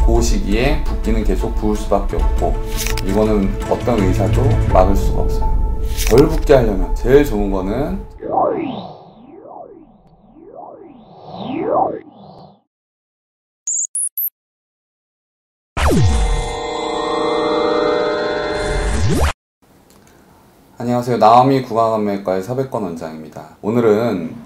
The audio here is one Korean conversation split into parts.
그 시기에 붓기는 계속 부을 수밖에 없고, 이거는 어떤 의사도 막을 수가 없어요. 덜 붓게 하려면 제일 좋은 거는 안녕하세요. 나오미 구강암외과의 서백권 원장입니다. 오늘은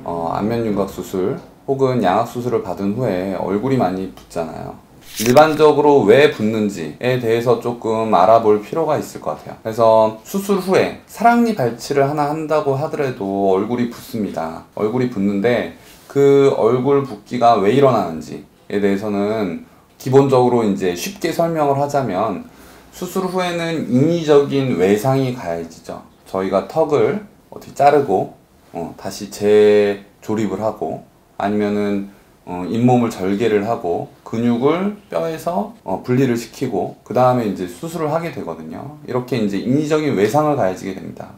안면윤곽 수술 혹은 양악 수술을 받은 후에 얼굴이 많이 붓잖아요. 일반적으로 왜 붓는지에 대해서 조금 알아볼 필요가 있을 것 같아요. 그래서 수술 후에 사랑니 발치를 하나 한다고 하더라도 얼굴이 붓습니다. 얼굴이 붓는데 그 얼굴 붓기가 왜 일어나는지에 대해서는 기본적으로 이제 쉽게 설명을 하자면, 수술 후에는 인위적인 외상이 가해지죠. 저희가 턱을 어떻게 자르고 다시 재조립을 하고, 아니면은 잇몸을 절개를 하고 근육을 뼈에서 분리를 시키고 그 다음에 이제 수술을 하게 되거든요. 이렇게 이제 인위적인 외상을 가해지게 됩니다.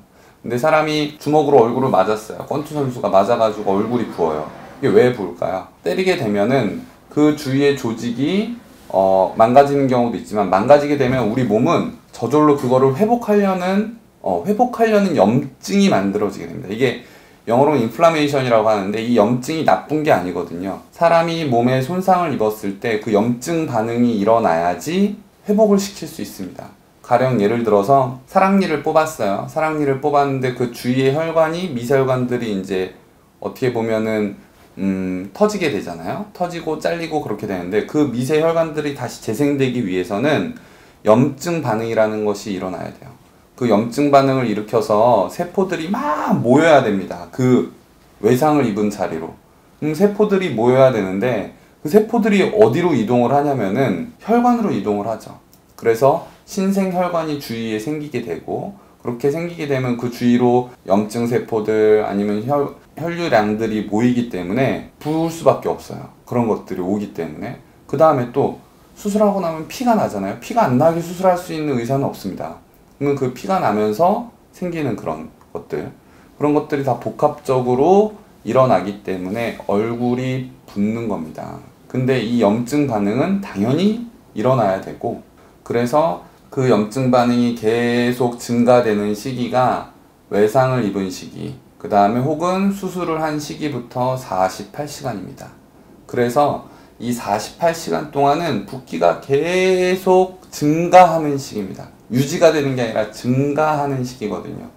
근데 사람이 주먹으로 얼굴을 맞았어요. 권투 선수가 맞아가지고 얼굴이 부어요. 이게 왜 부을까요? 때리게 되면은 그 주위의 조직이 망가지는 경우도 있지만, 망가지게 되면 우리 몸은 저절로 그거를 회복하려는 염증이 만들어지게 됩니다. 이게 영어로 인플라메이션이라고 하는데, 이 염증이 나쁜 게 아니거든요. 사람이 몸에 손상을 입었을 때 그 염증 반응이 일어나야지 회복을 시킬 수 있습니다. 가령 예를 들어서 사랑니를 뽑았어요. 사랑니를 뽑았는데 그 주위의 혈관이, 미세혈관들이 이제 어떻게 보면은 터지게 되잖아요. 터지고 잘리고 그렇게 되는데, 그 미세혈관들이 다시 재생되기 위해서는 염증 반응이라는 것이 일어나야 돼요. 그 염증 반응을 일으켜서 세포들이 막 모여야 됩니다. 그 외상을 입은 자리로. 세포들이 모여야 되는데, 그 세포들이 어디로 이동을 하냐면은 혈관으로 이동을 하죠. 그래서 신생혈관이 주위에 생기게 되고, 그렇게 생기게 되면 그 주위로 염증 세포들 아니면 혈류량들이 모이기 때문에 부을 수밖에 없어요. 그런 것들이 오기 때문에. 그 다음에 또 수술하고 나면 피가 나잖아요. 피가 안 나게 수술할 수 있는 의사는 없습니다. 그러면 그 피가 나면서 생기는 그런 것들이 다 복합적으로 일어나기 때문에 얼굴이 붓는 겁니다. 근데 이 염증 반응은 당연히 일어나야 되고, 그래서 그 염증 반응이 계속 증가되는 시기가 외상을 입은 시기, 그 다음에 혹은 수술을 한 시기부터 48시간입니다. 그래서 이 48시간 동안은 붓기가 계속 증가하는 시기입니다. 유지가 되는 게 아니라 증가하는 시기거든요.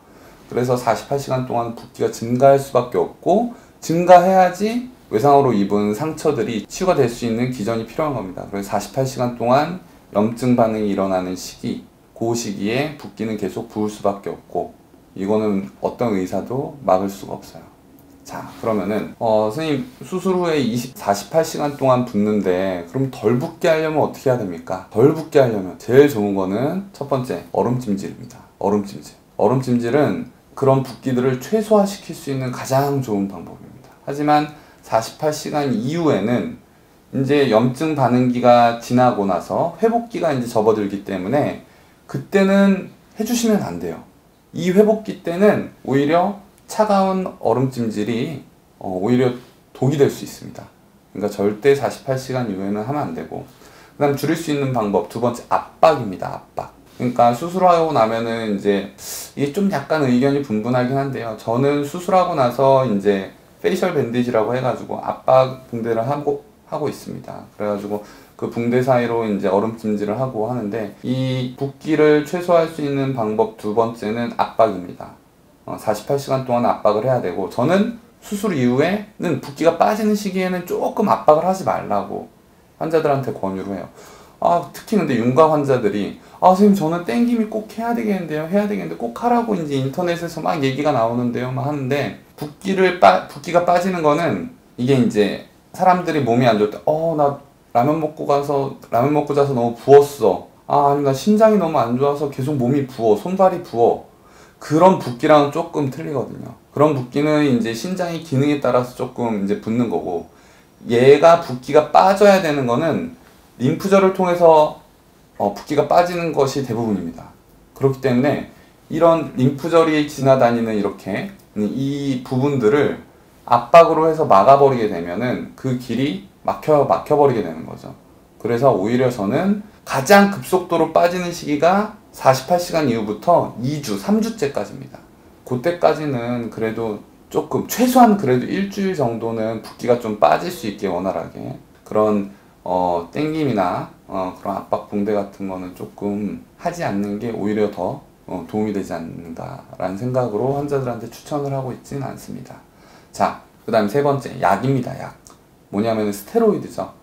그래서 48시간 동안 붓기가 증가할 수밖에 없고, 증가해야지 외상으로 입은 상처들이 치유가 될 수 있는 기전이 필요한 겁니다. 그래서 48시간 동안 염증 반응이 일어나는 시기, 그 시기에 붓기는 계속 부을 수밖에 없고, 이거는 어떤 의사도 막을 수가 없어요. 자, 그러면은 선생님, 수술 후에 48시간 동안 붓는데 그럼 덜 붓게 하려면 어떻게 해야 됩니까? 덜 붓게 하려면 제일 좋은 거는 첫 번째, 얼음찜질입니다. 얼음찜질은 그런 붓기들을 최소화시킬 수 있는 가장 좋은 방법입니다. 하지만 48시간 이후에는 이제 염증 반응기가 지나고 나서 회복기가 이제 접어들기 때문에 그때는 해주시면 안 돼요. 이 회복기 때는 오히려 차가운 얼음찜질이 오히려 독이 될 수 있습니다. 그러니까 절대 48시간 이후에는 하면 안 되고, 그 다음 줄일 수 있는 방법 두 번째, 압박입니다. 압박. 그러니까 수술하고 나면은 이제 이게 좀 약간 의견이 분분하긴 한데요. 저는 수술하고 나서 이제 페이셜 밴디지라고 해가지고 압박 붕대를 하고 있습니다. 그래가지고 그 붕대 사이로 이제 얼음찜질을 하고 하는데, 이 붓기를 최소화할 수 있는 방법 두 번째는 압박입니다. 48시간 동안 압박을 해야 되고, 저는 수술 이후에는 붓기가 빠지는 시기에는 조금 압박을 하지 말라고 환자들한테 권유를 해요. 특히 근데 윤곽 환자들이 선생님, 저는 땡김이 꼭 해야 되겠는데 꼭 하라고 이제 인터넷에서 막 얘기가 나오는데요, 막 하는데, 붓기가 빠지는 거는 이게 이제 사람들이 몸이 안 좋을 때, 나 라면 먹고 자서 너무 부었어. 아니면 나 심장이 너무 안 좋아서 계속 몸이 부어, 손발이 부어. 그런 붓기랑은 조금 틀리거든요. 그런 붓기는 이제 신장의 기능에 따라서 조금 이제 붓는 거고, 얘가 붓기가 빠져야 되는 거는 림프절을 통해서 붓기가 빠지는 것이 대부분입니다. 그렇기 때문에 이런 림프절이 지나다니는 이렇게 이 부분들을 압박으로 해서 막아버리게 되면은 그 길이 막혀버리게 되는 거죠. 그래서 오히려 저는 가장 급속도로 빠지는 시기가 48시간 이후부터 2주, 3주째까지입니다. 그때까지는 그래도 조금 최소한 그래도 일주일 정도는 붓기가 좀 빠질 수 있게 원활하게 그런 땡김이나 그런 압박 붕대 같은 거는 조금 하지 않는 게 오히려 더 도움이 되지 않는다라는 생각으로 환자들한테 추천을 하고 있지는 않습니다. 자, 그 다음 세 번째, 약입니다. 약. 뭐냐면 스테로이드죠.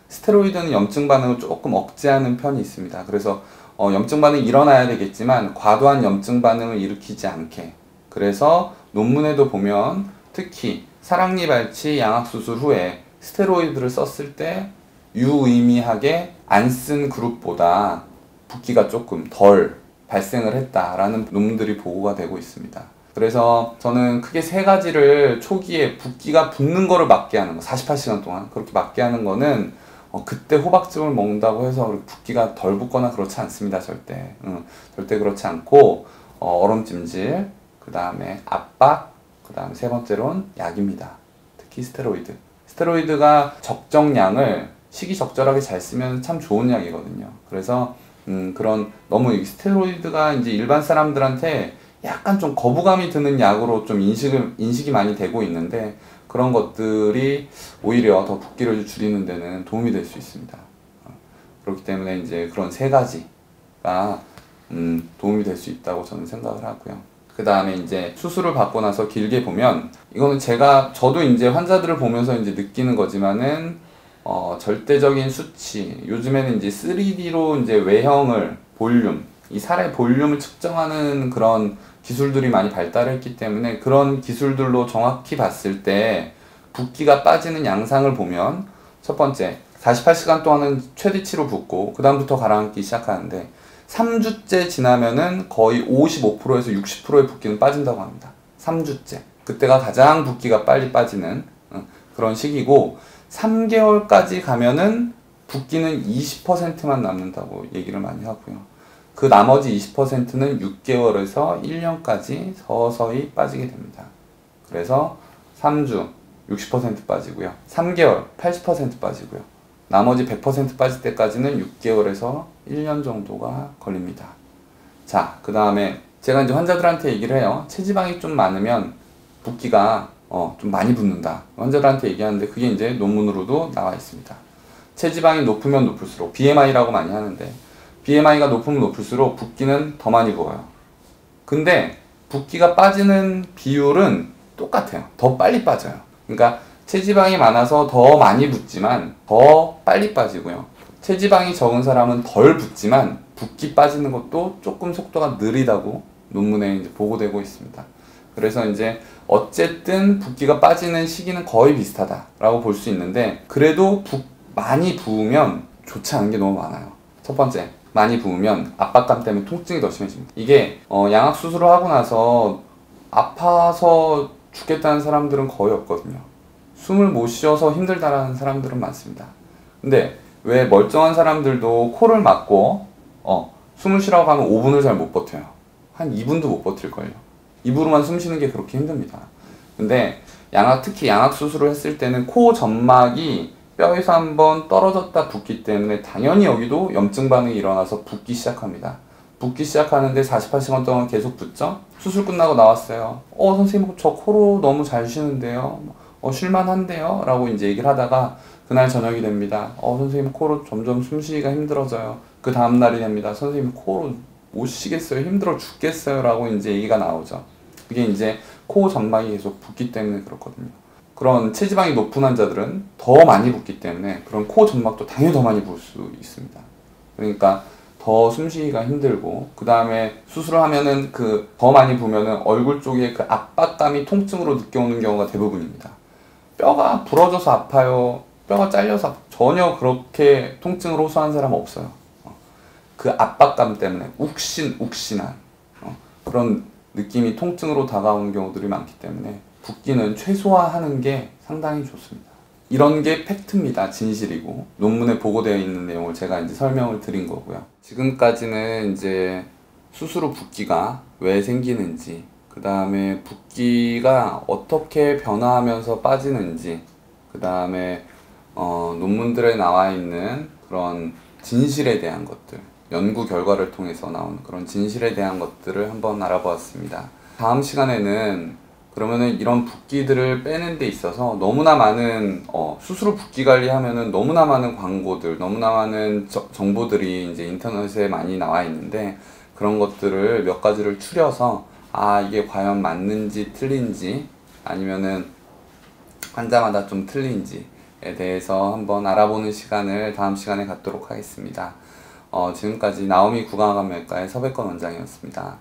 스테로이드는 염증 반응을 조금 억제하는 편이 있습니다. 그래서 염증 반응이 일어나야 되겠지만 과도한 염증 반응을 일으키지 않게, 그래서 논문에도 보면 특히 사랑니 발치 양악 수술 후에 스테로이드를 썼을 때 유의미하게 안 쓴 그룹보다 붓기가 조금 덜 발생을 했다라는 논문들이 보고가 되고 있습니다. 그래서 저는 크게 세 가지를 초기에 붓기가 붓는 거를 막게 하는 거, 48시간 동안 그렇게 막게 하는 거는 그때 호박즙을 먹는다고 해서 붓기가 덜 붓거나 그렇지 않습니다. 절대. 절대 그렇지 않고 얼음찜질, 그 다음에 압박, 그 다음에 세 번째로는 약입니다. 특히 스테로이드. 스테로이드가 적정량을 시기적절하게 잘 쓰면 참 좋은 약이거든요. 그래서 그런 너무 스테로이드가 이제 일반 사람들한테 약간 좀 거부감이 드는 약으로 좀 인식이 많이 되고 있는데, 그런 것들이 오히려 더 붓기를 줄이는 데는 도움이 될 수 있습니다. 그렇기 때문에 이제 그런 세 가지가 도움이 될 수 있다고 저는 생각을 하고요. 그 다음에 이제 수술을 받고 나서 길게 보면, 이거는 저도 이제 환자들을 보면서 이제 느끼는 거지만은, 절대적인 수치, 요즘에는 이제 3D로 이제 외형을, 볼륨, 이 살의 볼륨을 측정하는 그런 기술들이 많이 발달했기 때문에 그런 기술들로 정확히 봤을 때 붓기가 빠지는 양상을 보면, 첫 번째, 48시간 동안은 최대치로 붓고 그 다음부터 가라앉기 시작하는데 3주째 지나면은 거의 55%에서 60%의 붓기는 빠진다고 합니다. 3주째. 그때가 가장 붓기가 빨리 빠지는 그런 시기고, 3개월까지 가면은 붓기는 20%만 남는다고 얘기를 많이 하고요. 그 나머지 20%는 6개월에서 1년까지 서서히 빠지게 됩니다. 그래서 3주 60% 빠지고요. 3개월 80% 빠지고요. 나머지 100% 빠질 때까지는 6개월에서 1년 정도가 걸립니다. 자, 그 다음에 제가 이제 환자들한테 얘기를 해요. 체지방이 좀 많으면 붓기가 좀 많이 붓는다. 환자들한테 얘기하는데 그게 이제 논문으로도 나와 있습니다. 체지방이 높으면 높을수록, BMI라고 많이 하는데, BMI가 높으면 높을수록 붓기는 더 많이 부어요. 근데 붓기가 빠지는 비율은 똑같아요. 더 빨리 빠져요. 그러니까 체지방이 많아서 더 많이 붓지만 더 빨리 빠지고요. 체지방이 적은 사람은 덜 붓지만 붓기 빠지는 것도 조금 속도가 느리다고 논문에 이제 보고되고 있습니다. 그래서 이제 어쨌든 붓기가 빠지는 시기는 거의 비슷하다라고 볼 수 있는데, 그래도 많이 부으면 좋지 않은 게 너무 많아요. 첫 번째, 많이 부으면 압박감 때문에 통증이 더 심해집니다. 이게 양악 수술을 하고 나서 아파서 죽겠다는 사람들은 거의 없거든요. 숨을 못 쉬어서 힘들다라는 사람들은 많습니다. 근데 왜 멀쩡한 사람들도 코를 막고 숨을 쉬라고 하면 5분을 잘 못 버텨요. 한 2분도 못 버틸걸요. 입으로만 숨 쉬는 게 그렇게 힘듭니다. 근데 특히 양악 수술을 했을 때는 코 점막이 뼈에서 한번 떨어졌다 붓기 때문에 당연히 여기도 염증 반응이 일어나서 붓기 시작합니다. 붓기 시작하는데 48시간 동안 계속 붓죠? 수술 끝나고 나왔어요. 선생님 저 코로 너무 잘 쉬는데요. 쉴만한데요? 라고 이제 얘기를 하다가 그날 저녁이 됩니다. 선생님 코로 점점 숨쉬기가 힘들어져요. 그 다음날이 됩니다. 선생님 코로 못 쉬겠어요. 힘들어 죽겠어요. 라고 이제 얘기가 나오죠. 그게 이제 코 점막이 계속 붓기 때문에 그렇거든요. 그런 체지방이 높은 환자들은 더 많이 붓기 때문에 그런 코 점막도 당연히 더 많이 부을 수 있습니다. 그러니까 더 숨쉬기가 힘들고, 그 다음에 수술을 하면은 더 많이 부으면은 얼굴 쪽에 그 압박감이 통증으로 느껴오는 경우가 대부분입니다. 뼈가 부러져서 아파요, 뼈가 잘려서 전혀 그렇게 통증을 호소하는 사람은 없어요. 그 압박감 때문에 욱신한 그런 느낌이 통증으로 다가오는 경우들이 많기 때문에 붓기는 최소화하는 게 상당히 좋습니다. 이런 게 팩트입니다. 진실이고 논문에 보고되어 있는 내용을 제가 이제 설명을 드린 거고요. 지금까지는 이제 수술 후 붓기가 왜 생기는지, 그 다음에 붓기가 어떻게 변화하면서 빠지는지, 그 다음에 논문들에 나와 있는 그런 그런 진실에 대한 것들, 연구 결과를 통해서 나온 그런 진실에 대한 것들을 한번 알아보았습니다. 다음 시간에는 그러면은 이런 붓기들을 빼는 데 있어서 너무나 많은 스스로 붓기 관리하면은 너무나 많은 광고들, 너무나 많은 정보들이 이제 인터넷에 많이 나와 있는데, 그런 것들을 몇 가지를 추려서 이게 과연 맞는지 틀린지, 아니면은 환자마다 좀 틀린지에 대해서 한번 알아보는 시간을 다음 시간에 갖도록 하겠습니다. 지금까지 나오미 구강암외과의 서백건 원장이었습니다.